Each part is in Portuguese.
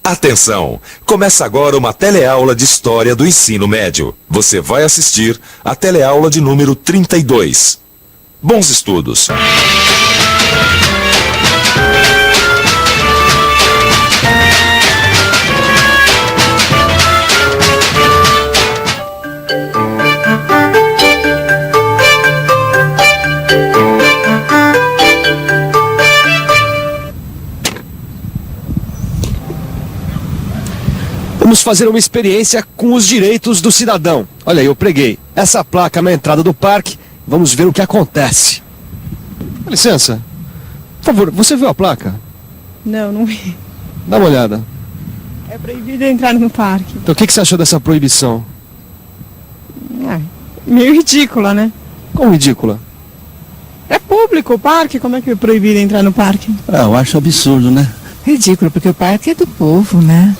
Atenção! Começa agora uma teleaula de História do Ensino Médio. Você vai assistir a teleaula de número 32. Bons estudos! Vamos fazer uma experiência com os direitos do cidadão. Olha aí, eu preguei essa placa na entrada do parque. Vamos ver o que acontece. Com licença. Por favor, você viu a placa? Não vi. Dá uma olhada. É proibido entrar no parque. Então o que você achou dessa proibição? Meio ridícula, né? Como ridícula? É público o parque, como é que é proibido entrar no parque? Eu acho absurdo, né? Ridículo, porque o parque é do povo, né?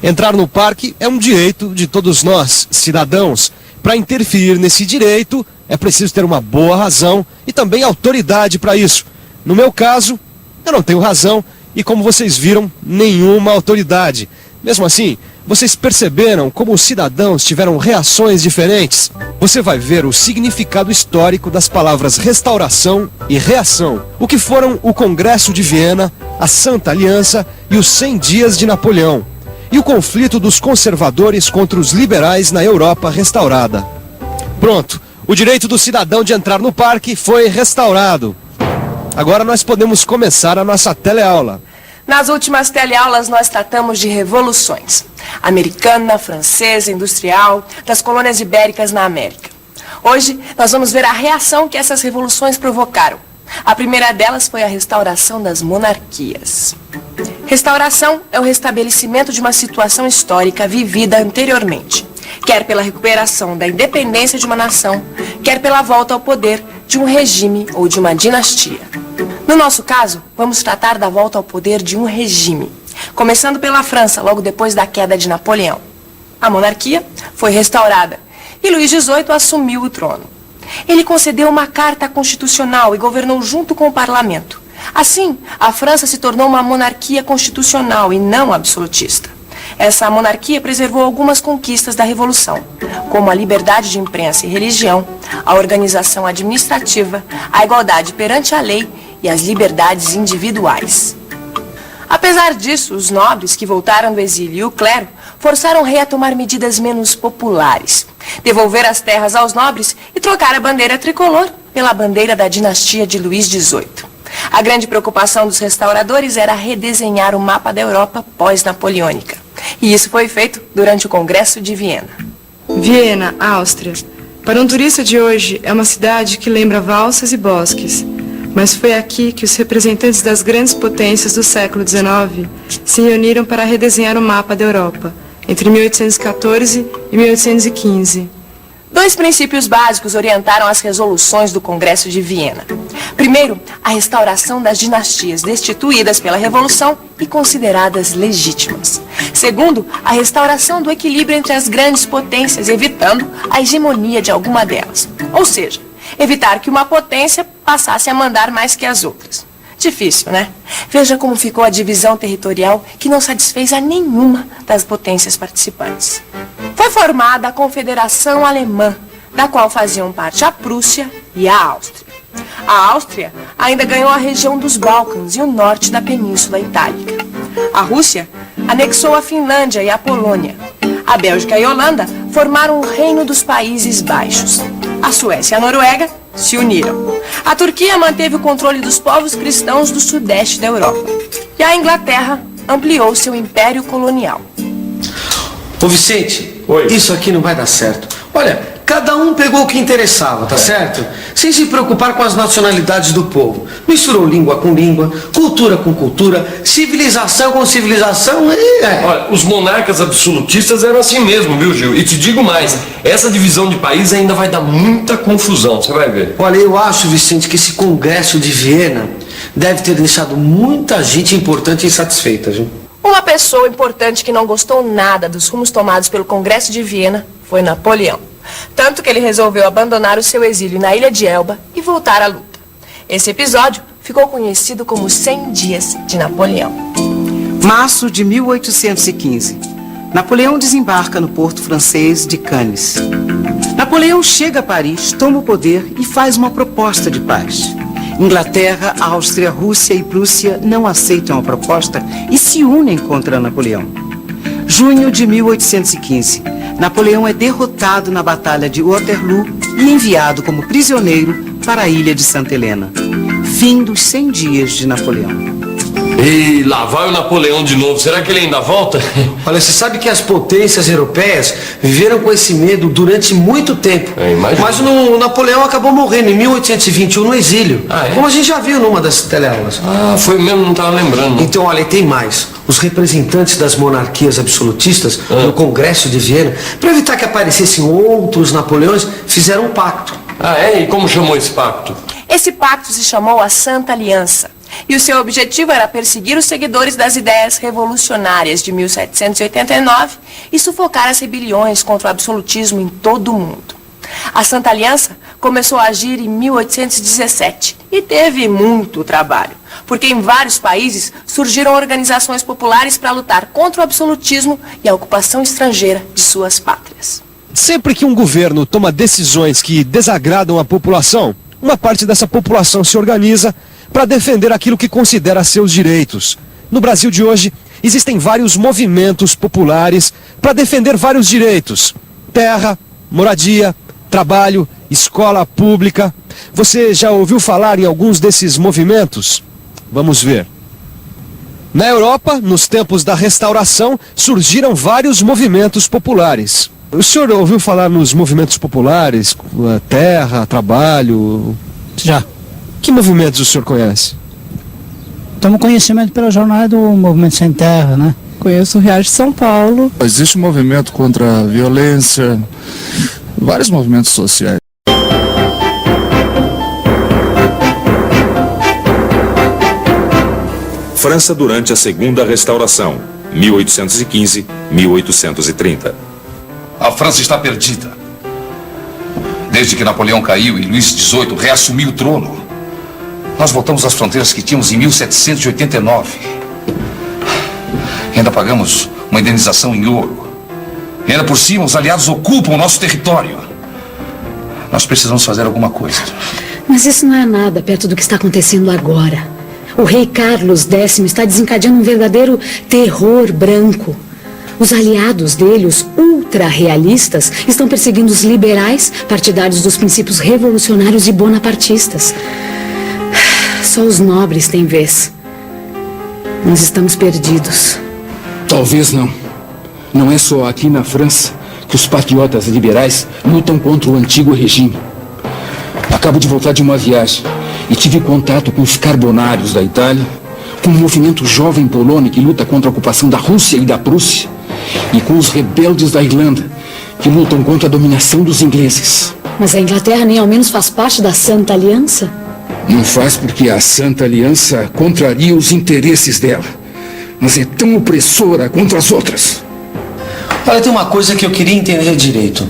Entrar no parque é um direito de todos nós, cidadãos. Para interferir nesse direito, é preciso ter uma boa razão e também autoridade para isso. No meu caso, eu não tenho razão e, como vocês viram, nenhuma autoridade. Mesmo assim, vocês perceberam como os cidadãos tiveram reações diferentes? Você vai ver o significado histórico das palavras restauração e reação, o que foram o Congresso de Viena, a Santa Aliança e os 100 dias de Napoleão. E o conflito dos conservadores contra os liberais na Europa restaurada. Pronto, o direito do cidadão de entrar no parque foi restaurado. Agora nós podemos começar a nossa teleaula. Nas últimas teleaulas nós tratamos de revoluções. Americana, francesa, industrial, das colônias ibéricas na América. Hoje nós vamos ver a reação que essas revoluções provocaram. A primeira delas foi a restauração das monarquias. Restauração é o restabelecimento de uma situação histórica vivida anteriormente, quer pela recuperação da independência de uma nação, quer pela volta ao poder de um regime ou de uma dinastia. No nosso caso, vamos tratar da volta ao poder de um regime, começando pela França, logo depois da queda de Napoleão. A monarquia foi restaurada e Luís XVIII assumiu o trono. Ele concedeu uma carta constitucional e governou junto com o parlamento. Assim, a França se tornou uma monarquia constitucional e não absolutista. Essa monarquia preservou algumas conquistas da Revolução, como a liberdade de imprensa e religião, a organização administrativa, a igualdade perante a lei e as liberdades individuais. Apesar disso, os nobres que voltaram do exílio e o clero forçaram o rei a tomar medidas menos populares, devolver as terras aos nobres e trocar a bandeira tricolor pela bandeira da dinastia de Luís XVIII. A grande preocupação dos restauradores era redesenhar o mapa da Europa pós-napoleônica. E isso foi feito durante o Congresso de Viena. Viena, Áustria. Para um turista de hoje, é uma cidade que lembra valsas e bosques. Mas foi aqui que os representantes das grandes potências do século XIX se reuniram para redesenhar o mapa da Europa, entre 1814 e 1815. Dois princípios básicos orientaram as resoluções do Congresso de Viena. Primeiro, a restauração das dinastias destituídas pela Revolução e consideradas legítimas. Segundo, a restauração do equilíbrio entre as grandes potências, evitando a hegemonia de alguma delas. Ou seja, evitar que uma potência passasse a mandar mais que as outras. Difícil, né? Veja como ficou a divisão territorial que não satisfez a nenhuma das potências participantes. Foi formada a Confederação Alemã, da qual faziam parte a Prússia e a Áustria. A Áustria ainda ganhou a região dos Balcãs e o norte da Península Itálica. A Rússia anexou a Finlândia e a Polônia. A Bélgica e a Holanda formaram o Reino dos Países Baixos. A Suécia e a Noruega se uniram. A Turquia manteve o controle dos povos cristãos do sudeste da Europa. E a Inglaterra ampliou seu império colonial. Ô Vicente, Oi. Isso aqui não vai dar certo. Olha, cada um pegou o que interessava, tá certo? Sem se preocupar com as nacionalidades do povo. Misturou língua com língua, cultura com cultura, civilização com civilização. Olha, os monarcas absolutistas eram assim mesmo, viu, Gil? E te digo mais, essa divisão de país ainda vai dar muita confusão, você vai ver. Olha, eu acho, Vicente, que esse Congresso de Viena deve ter deixado muita gente importante insatisfeita, viu? Uma pessoa importante que não gostou nada dos rumos tomados pelo Congresso de Viena foi Napoleão. Tanto que ele resolveu abandonar o seu exílio na ilha de Elba e voltar à luta. Esse episódio ficou conhecido como 100 Dias de Napoleão. Março de 1815. Napoleão desembarca no porto francês de Cannes. Napoleão chega a Paris, toma o poder e faz uma proposta de paz. Inglaterra, Áustria, Rússia e Prússia não aceitam a proposta e se unem contra Napoleão. Junho de 1815. Napoleão é derrotado na Batalha de Waterloo e enviado como prisioneiro para a ilha de Santa Helena. Fim dos 100 dias de Napoleão. E lá vai o Napoleão de novo. Será que ele ainda volta? Olha, você sabe que as potências europeias viveram com esse medo durante muito tempo. Imagino. Mas o Napoleão acabou morrendo em 1821 no exílio. Ah, é? Como a gente já viu numa das teleaulas. Ah, foi mesmo, não estava lembrando. Então, olha, e tem mais. Os representantes das monarquias absolutistas no Congresso de Viena, para evitar que aparecessem outros Napoleões, fizeram um pacto. Ah, é? E como chamou esse pacto? Esse pacto se chamou a Santa Aliança. E o seu objetivo era perseguir os seguidores das ideias revolucionárias de 1789 e sufocar as rebeliões contra o absolutismo em todo o mundo. A Santa Aliança começou a agir em 1817 e teve muito trabalho, porque em vários países surgiram organizações populares para lutar contra o absolutismo e a ocupação estrangeira de suas pátrias. Sempre que um governo toma decisões que desagradam a população, uma parte dessa população se organiza para defender aquilo que considera seus direitos. No Brasil de hoje, existem vários movimentos populares para defender vários direitos: terra, moradia, trabalho, escola pública. Você já ouviu falar em alguns desses movimentos? Vamos ver. Na Europa, nos tempos da Restauração, surgiram vários movimentos populares. O senhor ouviu falar nos movimentos populares? Terra, trabalho? Já. Que movimentos o senhor conhece? Tomo conhecimento pelo jornal do Movimento Sem Terra, né? Conheço o Real de São Paulo. Existe um movimento contra a violência, vários movimentos sociais. França durante a Segunda Restauração, 1815-1830. A França está perdida. Desde que Napoleão caiu e Luís XVIII reassumiu o trono, nós voltamos às fronteiras que tínhamos em 1789. E ainda pagamos uma indenização em ouro. E ainda por cima, os aliados ocupam o nosso território. Nós precisamos fazer alguma coisa. Mas isso não é nada perto do que está acontecendo agora. O rei Carlos X está desencadeando um verdadeiro terror branco. Os aliados dele, os ultra-realistas, estão perseguindo os liberais, partidários dos princípios revolucionários e bonapartistas. Só os nobres têm vez. Nós estamos perdidos. Talvez não. Não é só aqui na França que os patriotas liberais lutam contra o antigo regime. Acabo de voltar de uma viagem e tive contato com os carbonários da Itália, com o movimento jovem polônia que luta contra a ocupação da Rússia e da Prússia, e com os rebeldes da Irlanda, que lutam contra a dominação dos ingleses. Mas a Inglaterra nem ao menos faz parte da Santa Aliança? Não faz porque a Santa Aliança contraria os interesses dela, mas é tão opressora contra as outras. Olha, tem uma coisa que eu queria entender direito.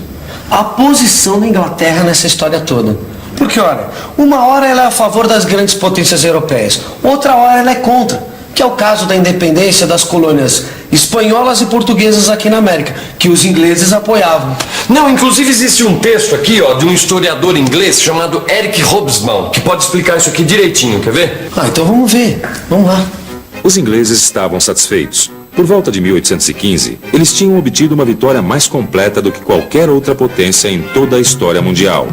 A posição da Inglaterra nessa história toda. Porque, olha, uma hora ela é a favor das grandes potências europeias, outra hora ela é contra, que é o caso da independência das colônias espanholas e portuguesas aqui na América, que os ingleses apoiavam. Não, inclusive existe um texto aqui, ó, de um historiador inglês chamado Eric Hobsbawm, que pode explicar isso aqui direitinho, quer ver? Ah, então vamos ver. Vamos lá. Os ingleses estavam satisfeitos. Por volta de 1815, eles tinham obtido uma vitória mais completa do que qualquer outra potência em toda a história mundial,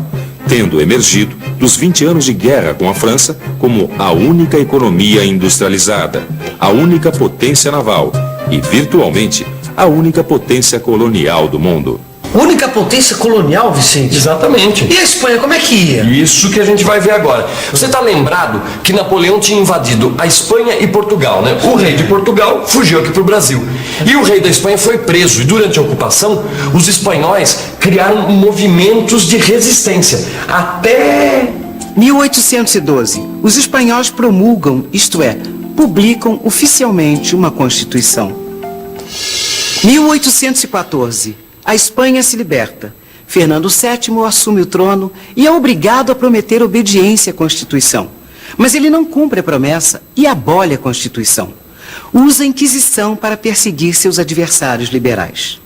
tendo emergido dos 20 anos de guerra com a França como a única economia industrializada, a única potência naval e, virtualmente, a única potência colonial do mundo. Única potência colonial, Vicente? Exatamente. E a Espanha, como é que ia? Isso que a gente vai ver agora. Você está lembrado que Napoleão tinha invadido a Espanha e Portugal, né? O rei de Portugal fugiu aqui para o Brasil. E o rei da Espanha foi preso. E durante a ocupação, os espanhóis criaram movimentos de resistência. Até 1812, os espanhóis promulgam, isto é, publicam oficialmente uma Constituição. 1814, a Espanha se liberta. Fernando VII assume o trono e é obrigado a prometer obediência à Constituição. Mas ele não cumpre a promessa e abole a Constituição. Usa a Inquisição para perseguir seus adversários liberais.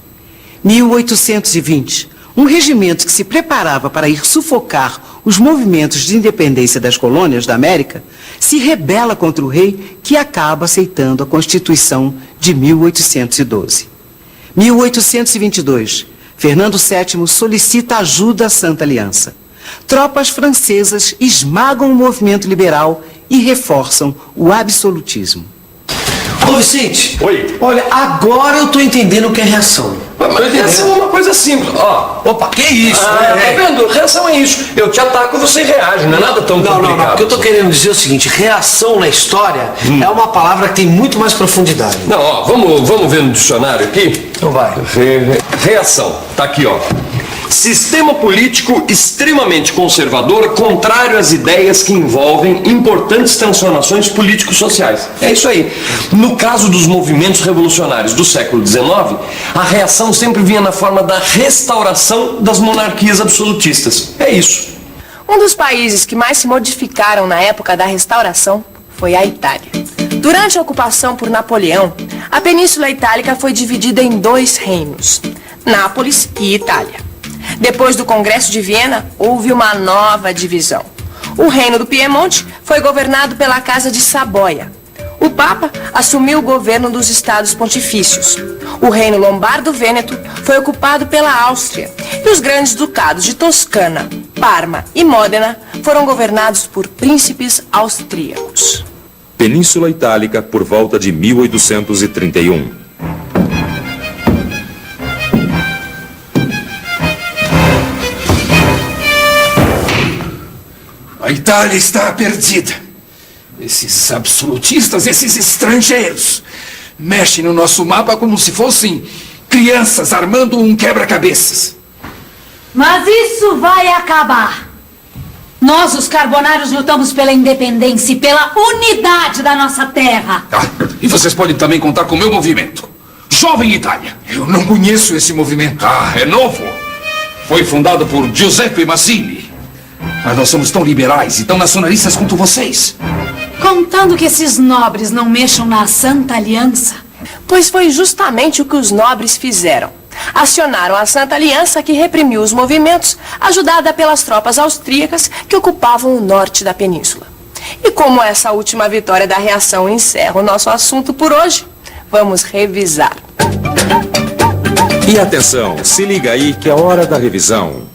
1820, um regimento que se preparava para ir sufocar os movimentos de independência das colônias da América, se rebela contra o rei, que acaba aceitando a Constituição de 1812. 1822, Fernando VII solicita ajuda à Santa Aliança. Tropas francesas esmagam o movimento liberal e reforçam o absolutismo. Ô Vicente, Oi. olha, agora eu tô entendendo o que é reação. Mas reação é uma coisa simples. Ó, Opa, que isso? tá vendo? Reação é isso. Eu te ataco e você reage. Não é nada tão complicado. Não. O que eu tô querendo dizer é o seguinte, reação na história é uma palavra que tem muito mais profundidade. Não, ó, vamos ver no dicionário aqui. Então vai. Reação. Tá aqui, ó. Sistema político extremamente conservador, contrário às ideias que envolvem importantes transformações político-sociais. É isso aí. No caso dos movimentos revolucionários do século XIX, a reação sempre vinha na forma da restauração das monarquias absolutistas. É isso. Um dos países que mais se modificaram na época da restauração foi a Itália. Durante a ocupação por Napoleão, a Península Itálica foi dividida em 2 reinos, Nápoles e Itália. Depois do Congresso de Viena, houve uma nova divisão. O reino do Piemonte foi governado pela Casa de Saboia. O Papa assumiu o governo dos Estados Pontifícios. O reino lombardo-vêneto foi ocupado pela Áustria. E os grandes ducados de Toscana, Parma e Módena foram governados por príncipes austríacos. Península Itálica por volta de 1831. A Itália está perdida. Esses absolutistas, esses estrangeiros, mexem no nosso mapa como se fossem crianças armando um quebra-cabeças. Mas isso vai acabar. Nós, os carbonários, lutamos pela independência e pela unidade da nossa terra. E vocês podem também contar com o meu movimento. Jovem Itália. Eu não conheço esse movimento. É novo. Foi fundado por Giuseppe Mazzini. Mas nós somos tão liberais e tão nacionalistas quanto vocês. Contando que esses nobres não mexam na Santa Aliança. Pois foi justamente o que os nobres fizeram. Acionaram a Santa Aliança, que reprimiu os movimentos, ajudada pelas tropas austríacas que ocupavam o norte da península. E como essa última vitória da reação encerra o nosso assunto por hoje, vamos revisar. E atenção, se liga aí que é hora da revisão.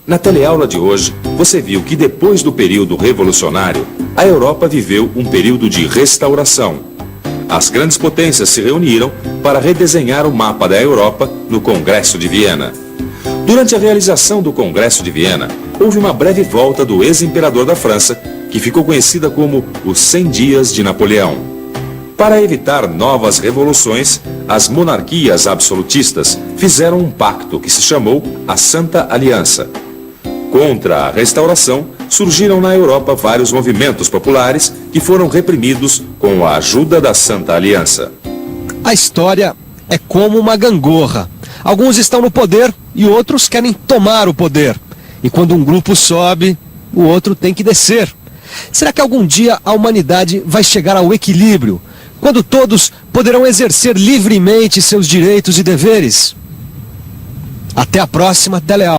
Na teleaula de hoje, você viu que depois do período revolucionário, a Europa viveu um período de restauração. As grandes potências se reuniram para redesenhar o mapa da Europa no Congresso de Viena. Durante a realização do Congresso de Viena, houve uma breve volta do ex-imperador da França, que ficou conhecida como os 100 Dias de Napoleão. Para evitar novas revoluções, as monarquias absolutistas fizeram um pacto que se chamou a Santa Aliança. Contra a restauração, surgiram na Europa vários movimentos populares que foram reprimidos com a ajuda da Santa Aliança. A história é como uma gangorra. Alguns estão no poder e outros querem tomar o poder. E quando um grupo sobe, o outro tem que descer. Será que algum dia a humanidade vai chegar ao equilíbrio, quando todos poderão exercer livremente seus direitos e deveres? Até a próxima teleaula.